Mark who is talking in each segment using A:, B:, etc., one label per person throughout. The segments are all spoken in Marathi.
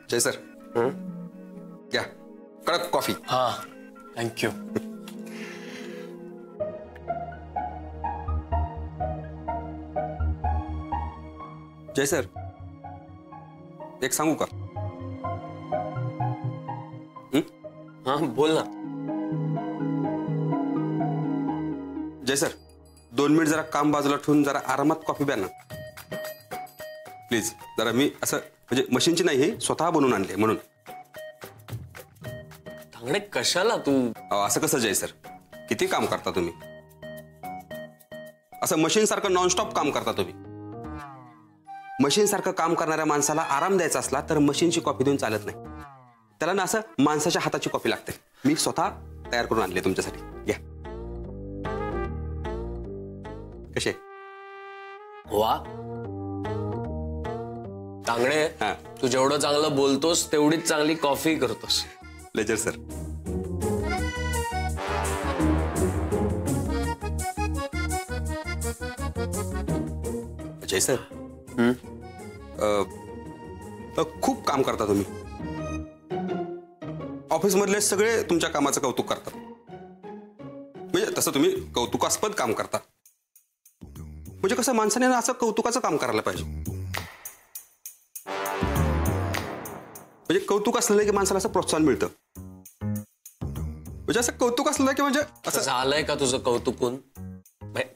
A: जय सर घ्या कडक कॉफी.
B: हा थँक्यू.
A: जय सर एक सांगू का?
B: हा बोल ना.
A: जय सर 2 मिनिट जरा काम बाजूला ठेवून जरा आरामात कॉफी प्या ना प्लीज. जरा मी असं म्हणजे मशीनची नाही हे स्वतः बनवून आणले म्हणून.
B: तांगडे कशाला तू?
A: असं कसं जय सर किती काम करता तुम्ही? असं मशीन सारखं नॉनस्टॉप काम करता तुम्ही. मशीन सारखं काम करणाऱ्या माणसाला आराम द्यायचा असला तर मशीनची कॉफी देऊन चालत नाही. त्याला ना असं माणसाच्या हाताची कॉफी लागते. मी स्वतः तयार करून आणले तुमच्यासाठी. घ्या. कसे?
B: वा तांगडे तू जेवढं चांगलं बोलतोस तेवढीच चांगली कॉफी करतोस.
A: Ledger sir. जय सर खूप काम करता तुम्ही. ऑफिस मधले सगळे तुमच्या कामाचं कौतुक करतात. म्हणजे तसं तुम्ही कौतुकास्पद काम करता. म्हणजे कसं माणसाने असं कौतुकाचं काम करायला पाहिजे. म्हणजे कौतुक असलेलं की माणसाला असं प्रोत्साहन मिळतं. म्हणजे असं कौतुक असलेलं की म्हणजे
B: असं झालंय का तुझं कौतुकून?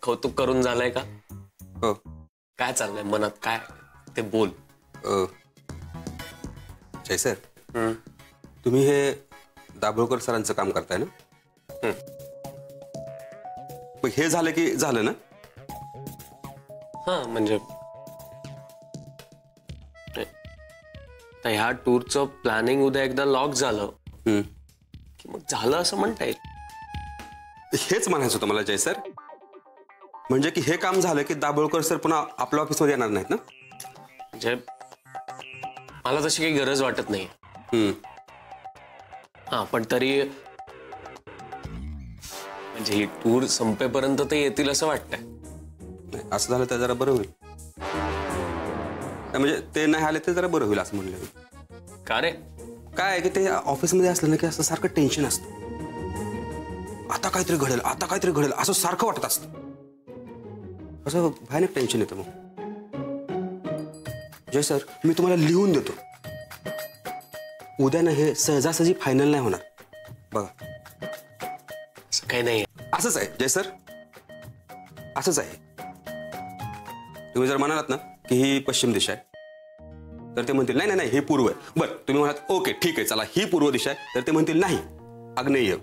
B: कौतुक करून झालंय का?
A: हो.
B: काय चाललंय मनात काय ते बोल.
A: जय सर तुम्ही हे दाभोळकर सरांचं काम करताय ना? हे झालं की झालं ना?
B: हा म्हणजे ह्या टूरचं प्लॅनिंग उद्या एकदा लॉक झालं की मग झालं असं म्हणता येईल.
A: हेच म्हणायचं होतं मला जय सर. म्हणजे की हे काम झालं की दाभोळकर सर पुन्हा आपल्या ऑफिसमध्ये येणार नाहीत ना?
B: म्हणजे मला तशी काही गरज वाटत नाही. हा पण तरी म्हणजे ही टूर संपेपर्यंत ते येतील असं वाटतंय.
A: असं झालं तर जरा बरं होईल. म्हणजे ते नाही आले तर जरा बरं होईल असं म्हणलं.
B: का रे?
A: काय आहे की ते ऑफिसमध्ये असलं ना की असं सारखं टेन्शन असतं. आता काहीतरी घडेल आता काहीतरी घडेल असं सारखं वाटत असतं. असं भयानक टेन्शन येतं. मग जय सर मी तुम्हाला लिहून देतो. उद्या ना हे सहजासहजी फायनल नाही होणार बघा.
B: असं काही नाही.
A: असंच आहे जय सर असंच आहे. तुम्ही जर म्हणालात ना की ही पश्चिम दिशा आहे तर ते म्हणतील नाही नाही नाही हे पूर्व आहे. बरं तुम्ही म्हणाल ओके ठीक आहे चला ही पूर्व दिशा आहे तर ते म्हणतील नाही आग्नेय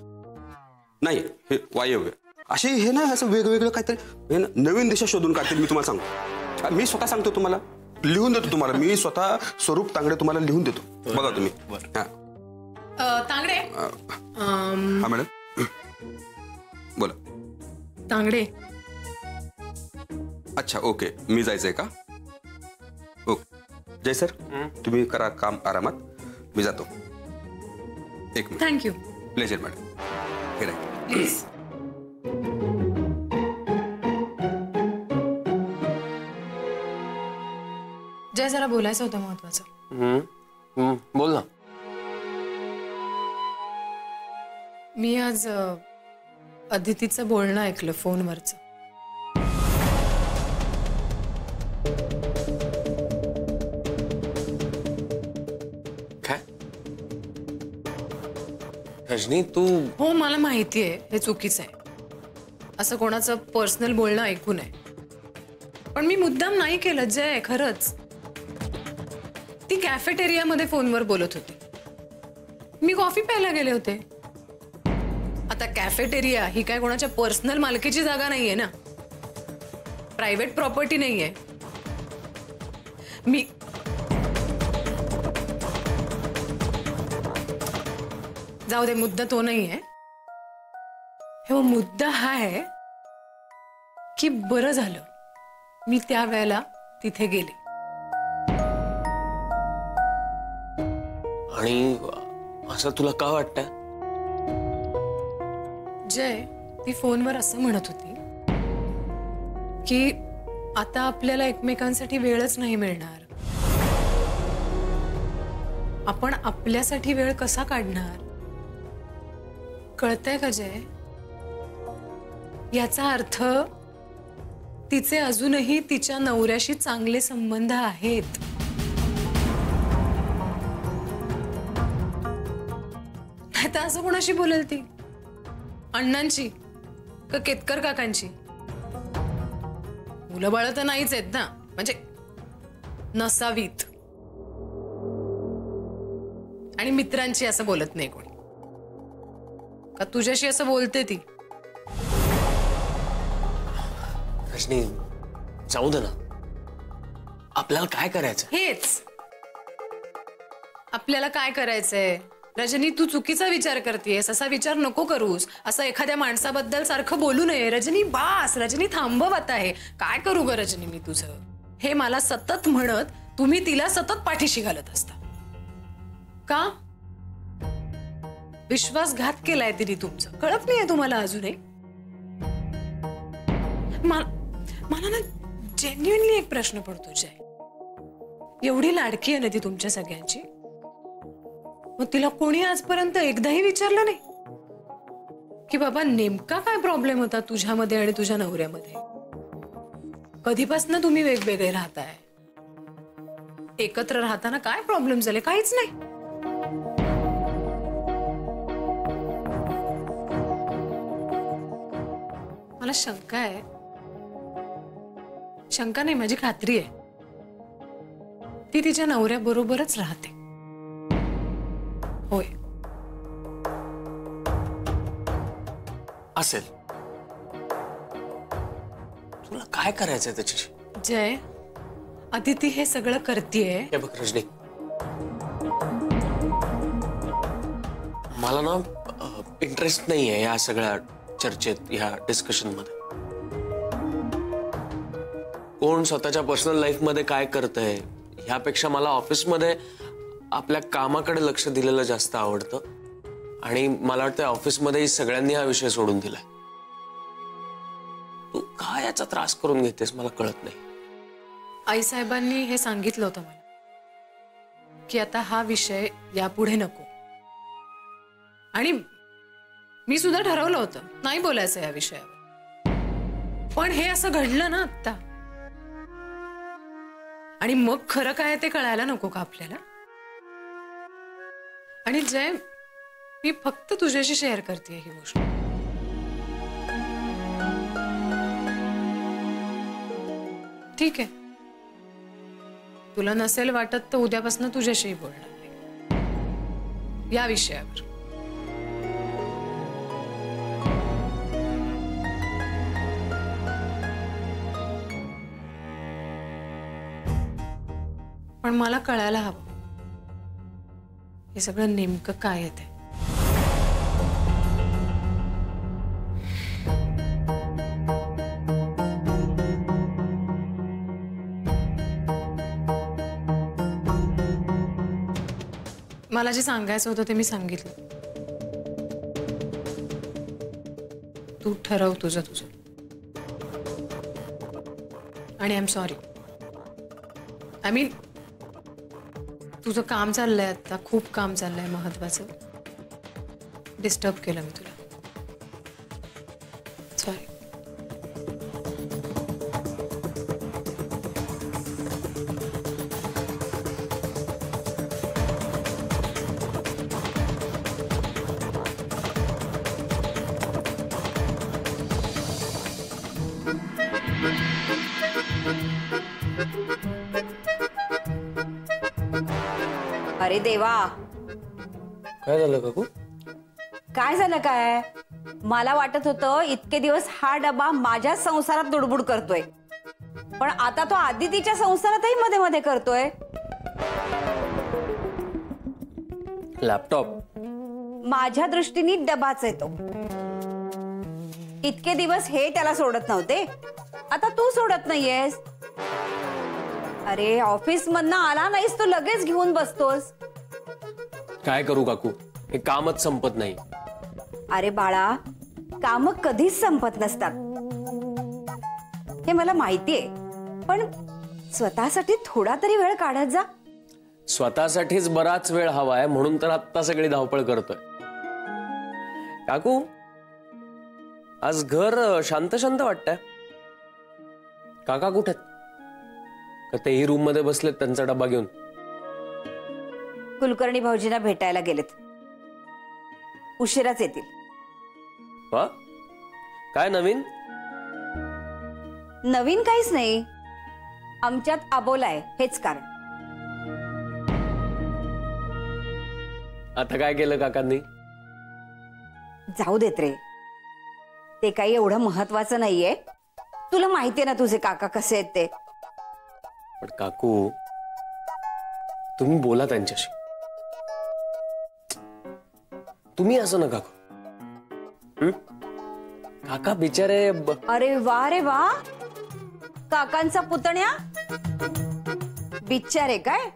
A: नाही हे वायव्य. असे हे ना असं वेगवेगळं काहीतरी नवीन दिशा शोधून काढतील. मी तुम्हाला सांगतो. मी स्वतः सांगतो तुम्हाला लिहून देतो तुम्हाला. मी स्वतः स्वरूप तांगडे तुम्हाला लिहून देतो. बघा तुम्ही.
C: तांगडे.
A: हा मॅडम बोला.
C: तांगडे.
A: अच्छा ओके मी जायचंय का? ओके जय सर तुम्ही करा काम आरामात. मी जातो. एक मिनिट.
C: थँक्यू.
A: Pleasure madam. हे राईट.
C: प्लीज. जय जरा बोलायचं होतं महत्वाचं.
B: बोल ना.
C: मी आज अदितीचं बोलणं ऐकलं फोनवरचं.
B: काय? रजनी तू.
C: हो मला माहिती आहे हे चुकीचं आहे. असं कोणाचं पर्सनल बोलणं ऐकू नये. पण मी मुद्दाम नाही केलं जय. खरंच ती कॅफेटेरियामध्ये फोनवर बोलत होती. मी कॉफी प्यायला गेले होते. आता कॅफेटेरिया ही काय कोणाच्या पर्सनल मालकीची जागा नाहीये ना. प्रायव्हेट प्रॉपर्टी नाहीये. मी जाऊ दे मुद्दा तो नाहीये. हो मुद्दा हा आहे की बरं झालं मी त्या वेळेला तिथे गेले.
B: आणि असं तुला का वाटतंय?
C: जय ती फोनवर असं म्हणत होती की आता आपल्याला एकमेकांसाठी वेळच नाही मिळणार आपण आपल्यासाठी वेळ कसा काढणार? कळतंय का जय? याचा अर्थ तिचे अजूनही तिच्या नवऱ्याशी चांगले संबंध आहेत. नाही तर असं कोणाशी बोलेल ती? अण्णांची का केतकर काकांची? मुलं बाळ तर नाहीच आहेत ना, म्हणजे नसावीत. आणि मित्रांची असं बोलत नाही कोणी. का तुझ्याशी असं बोलते ती?
B: रजनी, जाऊ दे ना. आपल्याला काय करायचं?
C: हेच आपल्याला काय करायचंय? रजनी, तू चुकीचा विचार करतेयस. असा विचार नको करूस. असं एखाद्या माणसाबद्दल सारखं बोलू नये. रजनी बास. रजनी थांबव आता. हे काय करू ग रजनी मी तुझं? हे मला सतत म्हणत तुम्ही तिला सतत पाठीशी घालत असता का? विश्वासघात केलाय तिने तुमचं. कळत नाहीये तुम्हाला अजूनही? मला ना जेन्युइनली एक प्रश्न पडतो जय. एवढी लाडकी आहे ना ती तुमच्या सगळ्यांची, मग तिला कोणी आजपर्यंत एकदाही विचारलं नाही की बाबा नेमका काय प्रॉब्लेम होता तुझ्यामध्ये आणि तुझ्या नवऱ्यामध्ये? कधीपासून तुम्ही वेगवेगळे राहताय? एकत्र राहताना काय प्रॉब्लेम झाले? काहीच नाही. मला शंका आहे. शंका नाही, माझी खात्री आहे. ती तिच्या नवऱ्याबरोबरच राहते. होय,
B: असेल. तुला काय करायचंय त्याच्याशी?
C: जय, अदिती हे सगळं करतेय.
B: हे बघ रजनी, मला ना इंटरेस्ट नाहीये या सगळ्या चर्चेत, ह्या डिस्कशन मध्ये. कोण स्वतःच्या पर्सनल लाईफ मध्ये काय करतंय ह्यापेक्षा मला ऑफिसमध्ये आपल्या कामाकडे लक्ष दिलेलं जास्त आवडतं. आणि मला वाटतं ऑफिसमध्ये सगळ्यांनी हा विषय सोडून दिलाय. तू काय याचा त्रास करून घेतेस मला कळत नाही.
C: आई साहेबांनी हे सांगितलं होतं मला की आता हा विषय यापुढे नको. आणि मी सुद्धा ठरवलं होतं नाही बोलायचं या विषयावर. पण हे असं घडलं ना आता, आणि मग खरं काय ते कळायला नको का आपल्याला? आणि जय, मी फक्त तुझ्याशी शेअर करते ही गोष्ट. ठीक आहे, तुला नसेल वाटत तर उद्यापासून तुझ्याशी बोलणार नाही या विषयावर. पण मला कळायला हवं हे सगळं नेमकं काय आहे ते. मला जे सांगायचं होतं ते मी सांगितलं. तू ठरव तुझं. आणि I am sorry. I mean, तुझं काम चाललंय आता, खूप काम चाललंय महत्वाचं. डिस्टर्ब केलं मी तुला. सॉरी.
D: अरे देवा,
B: काय झालं काकू?
D: काय झालं काय? मला वाटत होतं इतके दिवस हा डबा माझ्या संसारात दुडबुड करतोय, पण आता तो आदितीच्या संसारातही मध्ये मध्ये करतोय.
B: लॅपटॉप
D: माझ्या दृष्टीने डबाच आहे तो. इतके दिवस हे त्याला सोडत नव्हते, आता तू सोडत नाहीयेस. अरे ऑफिस मधनं आला नाहीस तू लगेच घेऊन बसतोस.
B: काय करू काकू, हे कामच संपत नाही.
D: अरे बाळा, काम कधीच संपत नसतात हे मला माहितीये, पण स्वतःसाठी थोडा तरी वेळ काढत जा.
B: स्वतःसाठीच बराच वेळ हवाय म्हणून तर आत्ता सगळी धावपळ करतोय. काकू, आज घर शांत शांत वाटतंय. काका कुठे का तेही रूम मध्ये बसलेत त्यांचा डबा घेऊन?
D: कुलकर्णी भाऊजींना भेटायला गेलेत. उशिराच येतील.
B: वा, काय नवीन?
D: नवीन काहीच नाही, आमच्यात अबोला आहे हेच कारण.
B: आता काय केलं काकांनी?
D: जाऊ देत रे, ते काही एवढं महत्वाचं नाहीये. तुला माहितीये ना तुझे काका कसे आहेत ते.
B: पण काकू, तुम्ही बोला त्यांच्याशी. तुम्ही असं नका करू. काका बिचारे
D: अरे वा, काकांचा पुतण्या बिचारे काय?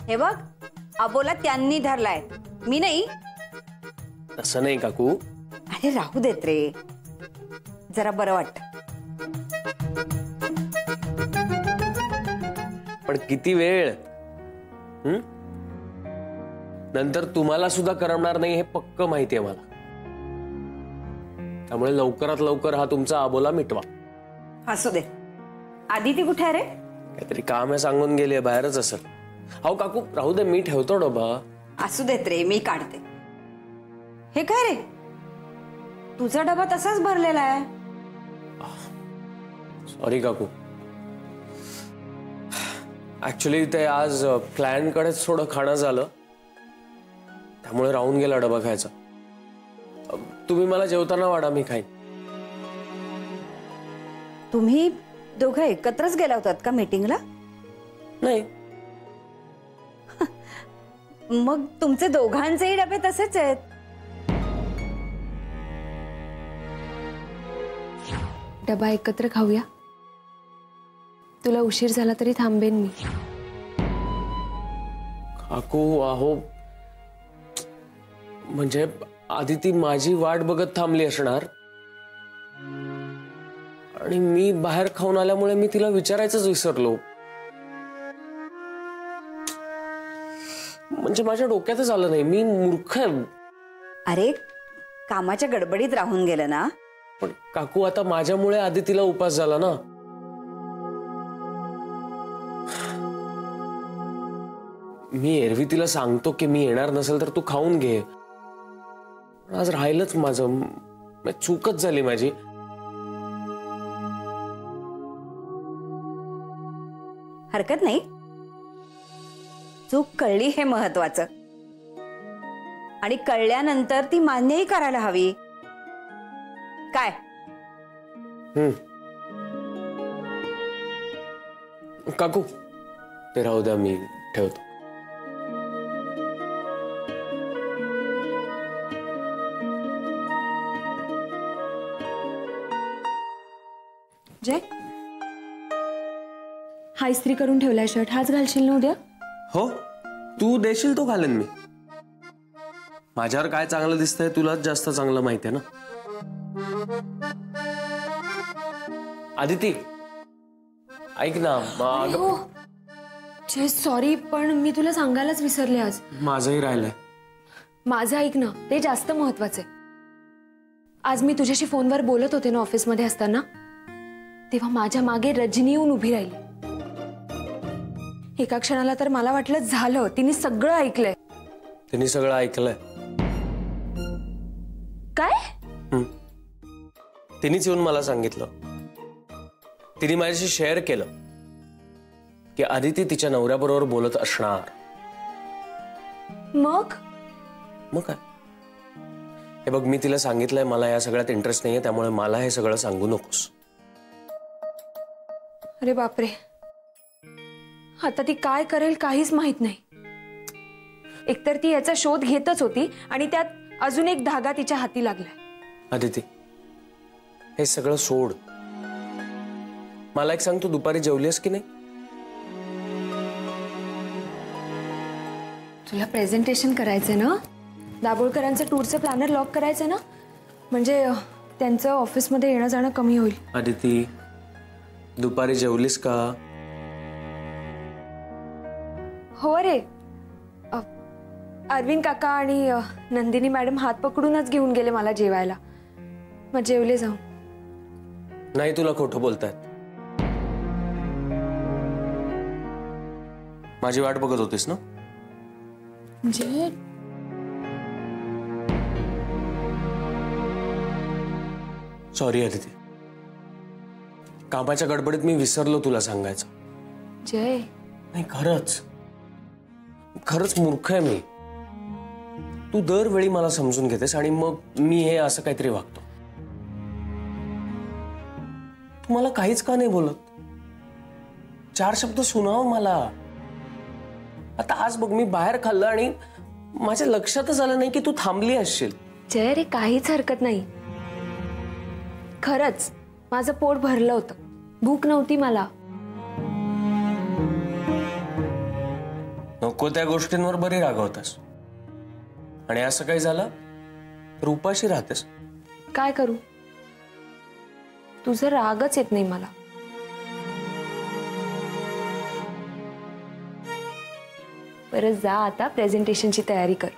D: हे बघ, अबोला त्यांनी धरलाय, मी नाही.
B: असं नाही काकू.
D: अरे राहू देत रे, जरा बरं वाटत.
B: पण किती वेळ? नंतर तुम्हाला सुद्धा करमणार नाही हे पक्क माहितीये मला. त्यामुळे लवकरात लवकर हा तुमचा अबोला मिटवा.
D: असू दे. आदिती कुठे आहे रे?
B: काहीतरी काम आहे सांगून गेली, बाहेरच असेल. अहो काकू, राहू दे, मी ठेवतो डबा.
D: असू देत रे, मी काढते. हे काय रे, तुझा डबा तसाच भरलेला आहे.
B: सॉरी काकू. ऍक्च्युली ते आज क्लायंटकडेच थोडं खाणं झालं, त्यामुळे राहून गेला डबा खायचा. तुम्ही मला जेवताना वाढा, मी खाईन.
D: तुम्ही दोघं एकत्रच गेला होतात का मीटिंगला?
B: नाही.
D: मग तुमचे दोघांचेही डबे तसेच आहेत.
E: डबा एकत्र खाऊया. तुला उशीर झाला तरी थांबेन मी.
B: काकू, अहो म्हणजे आदिती माझी वाट बघत थांबली असणार आणि मी बाहेर खाऊन आल्यामुळे मी तिला विचारायचंच विसरलो. म्हणजे माझ्या डोक्यातच आलं नाही. मी मूर्ख आहे.
D: अरे, कामाच्या गडबडीत राहून गेलं ना.
B: पण काकू, आता माझ्यामुळे आदितीला उपास झाला ना. मी एरवी तिला सांगतो की मी येणार नसेल तर तू खाऊन घे. पण आज राहिलंच माझं. चूकच झाली माझी.
D: हरकत नाही, चूक कळली हे महत्वाचं. आणि कळल्यानंतर ती मान्यही करायला हवी. काय?
B: काकू, ते राहू द्या, मी ठेवतो.
E: जय, हा इस्त्री करून ठेवलाय शर्ट, हाच घालशील ना उद्या?
B: हो, तू देशील तो घालेन मी. माझ्यावर काय चांगलं दिसतंय तुलाच जास्त चांगलं माहिती आहे ना. आदिती, ऐक ना.
E: हो जय, सॉरी, पण मी तुला सांगायलाच विसरले आज.
B: माझंही राहिलंय.
E: माझं ऐक ना, ते जास्त महत्वाचं आहे. आज मी तुझ्याशी फोनवर बोलत होते ना ऑफिसमध्ये असताना, तेव्हा माझ्या मागे रजनी येऊन उभी राहिली. एका क्षणाला तर मला वाटलं झालं, तिने सगळं ऐकलंय.
B: तिने सगळं ऐकलंय?
E: काय?
B: तिनेच येऊन मला सांगितलं. तिने माझ्याशी शेअर केलं की आदिती तिच्या नवऱ्याबरोबर बोलत असणार.
E: मग
B: काय? हे बघ, मी तिला सांगितलंय मला या सगळ्यात इंटरेस्ट नाहीये, त्यामुळे मला हे सगळं सांगू नकोस.
E: अरे बापरे, आता ती काय करेल काहीच माहित नाही. एकतर ती याचा शोध घेतच होती आणि त्यात अजून एक धागा तिच्या हाती लागलाय.
B: आदिती, हे सगळं सोड. मला एक सांग, तू दुपारी जेवलीस की नाही?
E: तुला प्रेझेंटेशन करायचंय ना, दाभोळकरांचं टूरचं प्लॅनर लॉक करायचं ना, म्हणजे त्यांचं ऑफिसमध्ये येणं जाणं कमी होईल.
B: आदिती, दुपारी जेवलीस का?
E: हो रे, अरविंद काका आणि नंदिनी मॅडम हात पकडूनच घेऊन गेले मला जेवायला. मग जेवले जाऊन.
B: नाही, तुला खोटं बोलतायत. माझी वाट बघत होतीस ना?
E: म्हणजे
B: सॉरी अदिती, कामाच्या गडबडीत मी विसरलो तुला सांगायचं.
E: जय,
B: नाही, खरंच खरंच मूर्ख आहे मी. तू दरवेळी मला समजून घेतेस आणि मग मी हे असं काहीतरी वागतो. तू मला काहीच का नाही बोलत? 4 शब्द सुनाव मला. आता आज बघ, मी बाहेर खाल्लं आणि माझ्या लक्षातच आलं नाही की तू थांबली असशील.
E: जय रे, काहीच हरकत नाही. खरंच माझं पोट भरलं होतं, भूक नव्हती मला.
B: नको त्या गोष्टींवर बरी रागवतेस आणि असं काही झालं तर उपाशी राहतेस.
E: काय करू, तुझं रागच येत नाही मला. परत जा, आता प्रेझेंटेशनची तयारी कर.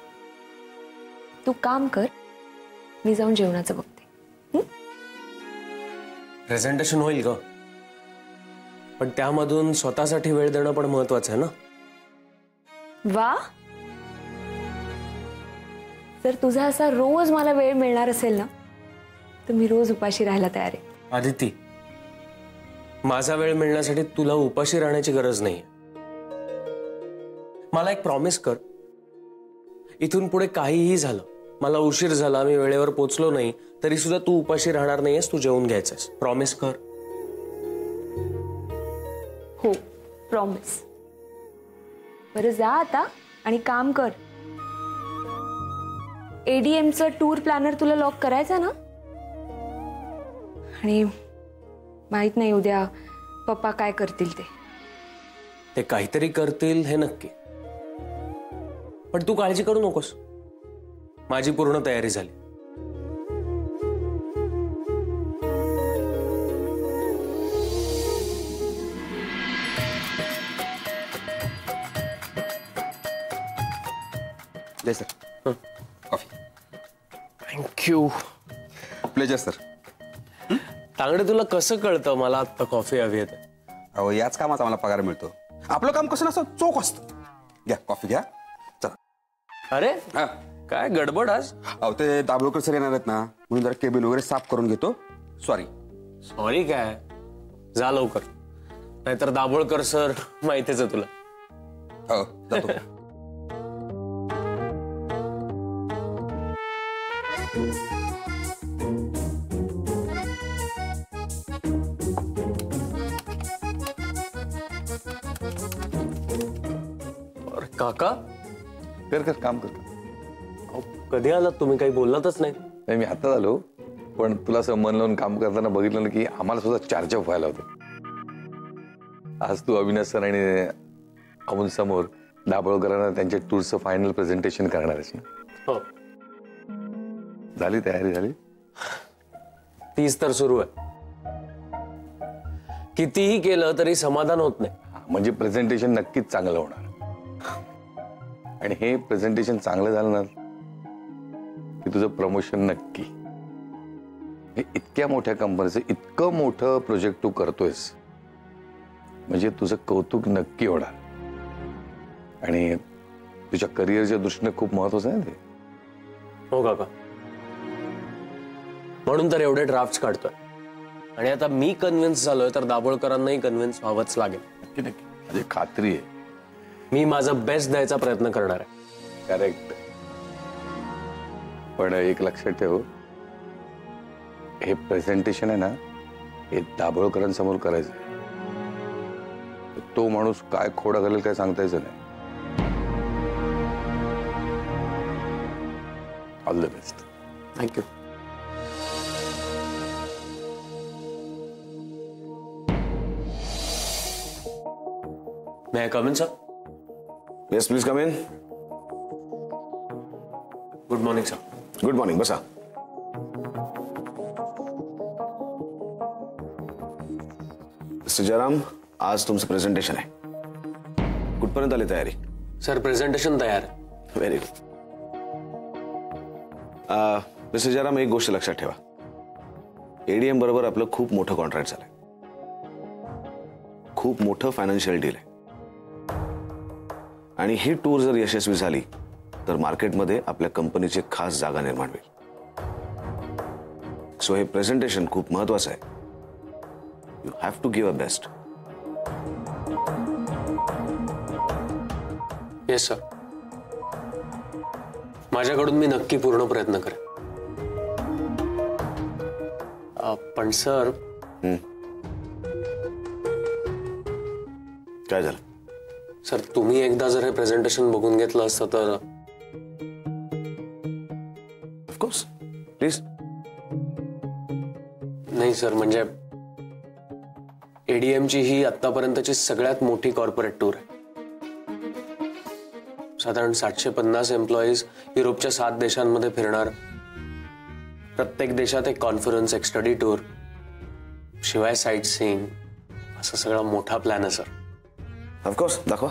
E: तू काम कर, मी जाऊन जेवणाचं बघते.
B: प्रेझेंटेशन होईल ग, पण त्यामधून स्वतःसाठी वेळ देणं पण महत्वाचं आहे ना.
E: वा, जर तुझा असा रोज मला वेळ मिळणार असेल ना, तर मी रोज उपाशी राहायला तयार आहे.
B: आदिती, माझा वेळ मिळण्यासाठी तुला उपाशी राहण्याची गरज नाहीये. मला एक प्रॉमिस कर, इथून पुढे काहीही झालं, मला उशीर झाला, मी वेळेवर पोचलो नाही, तरी सुद्धा तू उपाशी राहणार नाहीयेस, तू जेवून घ्यायचंस. प्रॉमिस कर.
E: हो, प्रॉमिस. बरं, जा आता आणि काम कर. एडीएमचं टूर प्लॅनर तुला लॉक करायचं ना? आणि माहित नाही उद्या पप्पा काय करतील ते.
B: ते काहीतरी करतील हे नक्की, पण तू काळजी करू नकोस. माझी पूर्ण तयारी झाली.
A: Jay sir, coffee.
B: Thank you.
A: Pleasure sir.
B: Tangde, तुला कसं कळतं मला आत्ता कॉफी हवी आहे?
A: अहो, याच कामाचा मला पगार मिळतो. आपलं काम कसं नसतं, चोख असतं. घ्या कॉफी घ्या. चला.
B: अरे
A: हा,
B: काय गडबड आज?
A: अहो ते दाभोळकर सर येणार आहेत ना, म्हणून जरा केबिन वगैरे साफ करून घेतो. सॉरी.
B: सॉरी काय, जा लवकर, नाहीतर दाभोळकर सर माहितीच आहे तुला.
A: हो, जातो.
B: अरे काका,
F: कर कर काम कर.
B: अहो, कधी आलात तुम्ही? काही बोललातच नाही.
F: नाही, मी आता आलो, पण तुला असं मन लावून काम करताना बघितलं ना की आम्हाला सुद्धा चार्जअप व्हायला होतं. आज तू अविनाश सर आणि अमोल समोर दाभोळकरांना त्यांच्या टूरचं फायनल प्रेझेंटेशन करणार आहेस ना?
B: हो,
F: झाली तयारी झाली?
B: तीच तर सुरू आहे. कितीही केलं तरी समाधान होत नाही.
F: म्हणजे प्रेझेंटेशन नक्कीच चांगलं होणार. आणि हे प्रेझेंटेशन चांगलं झालं ना की तुझं प्रमोशन नक्की. हे इतक्या मोठ्या कंपनीचं इतकं मोठं प्रोजेक्ट तू करतोयस, म्हणजे तुझं कौतुक नक्की होणार. आणि तुझ्या करिअरच्या दृष्टीने खूप महत्वाचं आहे ना ते.
B: हो काका, म्हणून तर एवढे ड्राफ्ट्स काढतोय. आणि आता मी कन्व्हिन्स झालोय तर दाभोळकरांनाही कन्व्हिन्स व्हावंच लागेल.
F: नक्की नक्की, म्हणजे खात्री आहे.
B: मी माझा बेस्ट द्यायचा प्रयत्न करणार आहे.
F: करेक्ट. पण एक लक्षात ठेव, हे प्रेझेंटेशन आहे ना, हे दाभोळकरांसमोर करायचं. तो माणूस काय खोडा घालेल काय सांगता यायचं नाही. All the best.
B: Thank you. May I come in, sir?
G: Yes please come in.
B: Good morning sir.
G: Good morning, बसा. मिस्टर जयराम, आज तुमचं प्रेझेंटेशन आहे. कुठपर्यंत आली तयारी?
B: सर प्रेझेंटेशन तयार आहे.
G: Very good. मिस्टर जयराम, एक गोष्ट लक्षात ठेवा. एडीएम बरोबर आपलं खूप मोठं कॉन्ट्रॅक्ट झालंय, खूप मोठं फायनान्शियल डील आहे. आणि ही टूर जर यशस्वी झाली तर मार्केटमध्ये आपल्या कंपनीची खास जागा निर्माण होईल. सो हे प्रेझेंटेशन खूप महत्वाचं आहे. You have to give a best.
B: Yes sir, माझ्याकडून मी नक्की पूर्ण प्रयत्न करेन. पण सर,
G: काय झालं?
B: सर तुम्ही एकदा जर हे प्रेझेंटेशन बघून घेतलं असतं तर.
G: Of course, please.
B: नाही सर, म्हणजे एडीएमची ही आतापर्यंतची सगळ्यात मोठी कॉर्पोरेट टूर आहे. साधारण 750 एम्प्लॉईज युरोपच्या 7 देशांमध्ये फिरणार. प्रत्येक देशात एक कॉन्फरन्स, एक स्टडी टूर, शिवाय साईट सीइंग, असा सगळा मोठा प्लॅन आहे सर.
G: ऑफकोर्स, दाखवा.